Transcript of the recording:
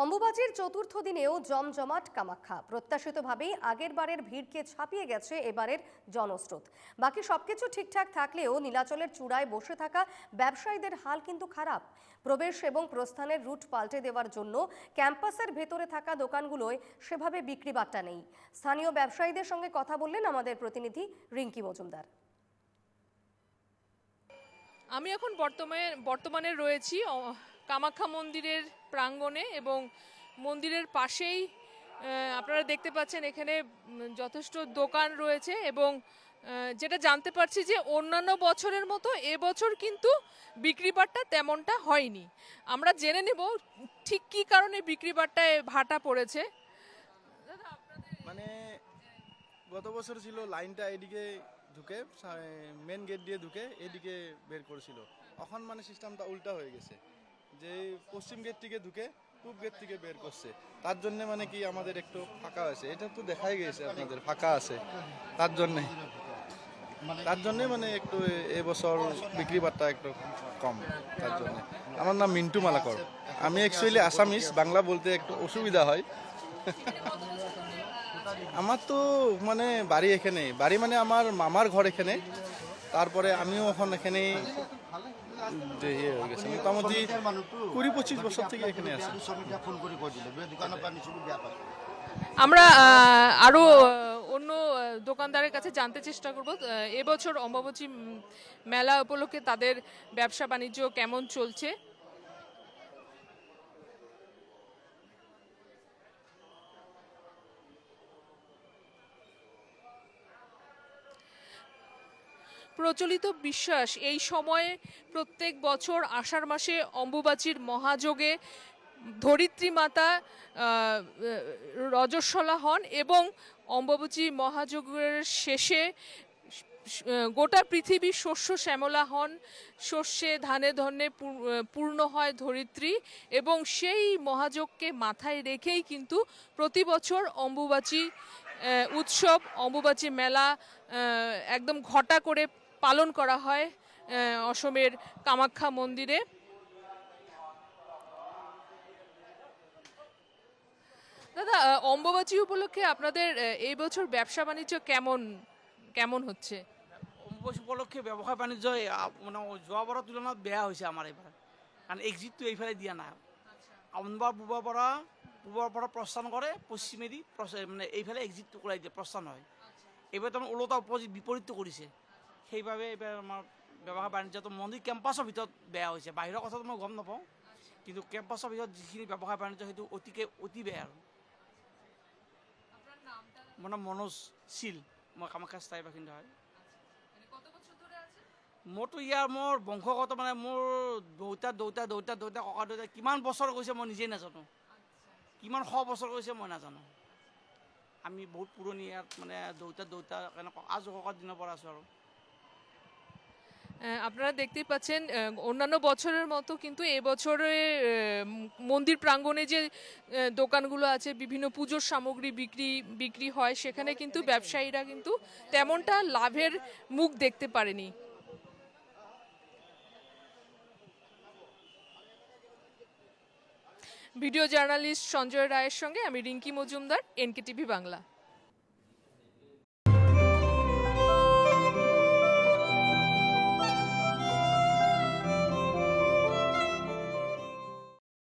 অম্বুবাচীর চতুর্থ দিনেও জমজমাট কামাখ্যা। প্রত্যাশিতভাবেই আগের বারের ভিড়কে ছাপিয়ে গেছে এবারের জনস্রোত। বাকি সবকিছু ঠিকঠাক থাকলেও নীলাচলের চূড়ায় বসে থাকা ব্যবসায়ীদের হাল কিন্তু খারাপ। প্রবেশ এবং প্রস্থানের রুট পাল্টে দেওয়ার জন্য ক্যাম্পাসের ভেতরে থাকা দোকানগুলোয় সেভাবে বিক্রি বাট্টা নেই। স্থানীয় ব্যবসায়ীদের সঙ্গে কথা বললেন আমাদের প্রতিনিধি রিঙ্কি মজুমদার। আমি এখন বর্তমানে রয়েছি কামাখ্যা মন্দিরের প্রাঙ্গণে এবং মন্দিরের পাশেই আপনারা দেখতে পাচ্ছেন এখানে যথেষ্ট দোকান রয়েছে এবং যেটা জানতে পারছি যে অন্যান্য বছরের মতো এবছর কিন্তু বিক্রি বাট্টা তেমনটা হয়নি। আমরা জেনে নেব ঠিক কী কারণে বিক্রি বাট্টায় ভাটা পড়েছে। মানে গত বছর ছিল লাইনটা এদিকে ঢুকে মেন গেট দিয়ে ঢুকে এদিকে বের করেছিল। এখন মানে সিস্টেমটা উল্টা হয়ে গেছে, যে পশ্চিম গেট থেকে ঢুকে পূব গেট থেকে বের করছে। তার জন্য মানে কি আমাদের একটু ফাঁকা আছে, এটা তো দেখাই গেছে আপনাদের ফাঁকা আছে। তার জন্য মানে একটু এবছর বিক্রি বাট্টা একটু কম। তার জন্য আমার নাম মিন্টু মালাকর। আমি অ্যাকচুয়ালি আসামিস, বাংলা বলতে একটু অসুবিধা হয়। আমার তো মানে বাড়ি এখানে, বাড়ি মানে আমার মামার ঘর এখানে। তারপরে আমিও এখন এখানে মোটামুটি 20-25 বছর থেকে এখানে আছি। আমরা আরো অন্য দোকানদারের কাছে জানতে চেষ্টা করব এবছর অম্বুবাচী মেলা উপলক্ষে তাদের ব্যবসা বাণিজ্য কেমন চলছে। প্রচলিত বিশ্বাস এই সময়ে প্রত্যেক বছর আষাঢ় মাসে অম্বুবাচীর মহাযোগে ধরিত্রী মাতা রজস্বলা হন এবং অম্বুবাচী মহাযোগের শেষে গোটা পৃথিবী শস্য শ্যামলা হন, শস্যে ধানে ধনে পূর্ণ হয় ধরিত্রী এবং সেই মহাযোগকে মাথায় রেখেই কিন্তু প্রতি বছর অম্বুবাচী উৎসব, অম্বুবাচী মেলা একদম ঘটা করে পালন করা হয় অসমের কামাখ্যা মন্দিরে। দাদা, অম্বুবাচী উপলক্ষে আপনাদের এই বছর ব্যবসা বাণিজ্য কেমন হচ্ছে? অম্বুবাচী উপলক্ষে ব্যবসা বাণিজ্য মানে যোৱাবাৰৰ তুলনাত বেয়া হৈছে আমাৰ এইবাৰ, কাৰণ এক্সিটটো এইফালে দিয়া নাই। আমনবাৰ পূবৰ পৰা প্ৰস্থান কৰে, পশ্চিমেদি মানে এইফালে এক্সিটটো কৰাই দিয়ে, প্ৰস্থান হয়। এইবাৰ তাৰমানে ওলোটা বিপৰীতটো কৰিছে, সেইবাবে এইবাৰ আমাৰ ব্যৱসায় বাণিজ্যটো মন্দিৰ কেম্পাছৰ ভিতৰত বেয়া হৈছে। বাহিৰৰ কথাটো মই গম নাপাওঁ, কিন্তু কেম্পাছৰ ভিতৰত যিখিনি ব্যৱসায় বাণিজ্য সেইটো অতি বেয়া। আৰু মোৰ নাম মনোজ শীল, মই কামাখ্যা স্থায়ী বাসিন্দা হয়। মোৰতো মোৰ বংশগত মানে মোৰ দেউতা ককা কিমান বছৰ গৈছে মই নিজেই নাজানো, কিমান শ বছৰ গৈছে মই নাজানো। আমি বহুত পুৰণি ইয়াত মানে দেউতা আজো ককাৰ দিনৰ পৰা আছোঁ। আৰু আপনারা দেখতেই পাচ্ছেন অন্যান্য বছরের মতো কিন্তু এবছরে মন্দির প্রাঙ্গণে যে দোকানগুলো আছে, বিভিন্ন পুজোর সামগ্রী বিক্রি হয়, সেখানে কিন্তু ব্যবসায়ীরা কিন্তু তেমনটা লাভের মুখ দেখতে পারেনি। ভিডিও জার্নালিস্ট সঞ্জয় রায়ের সঙ্গে আমি রিঙ্কি মজুমদার, এনকেটিভি বাংলা।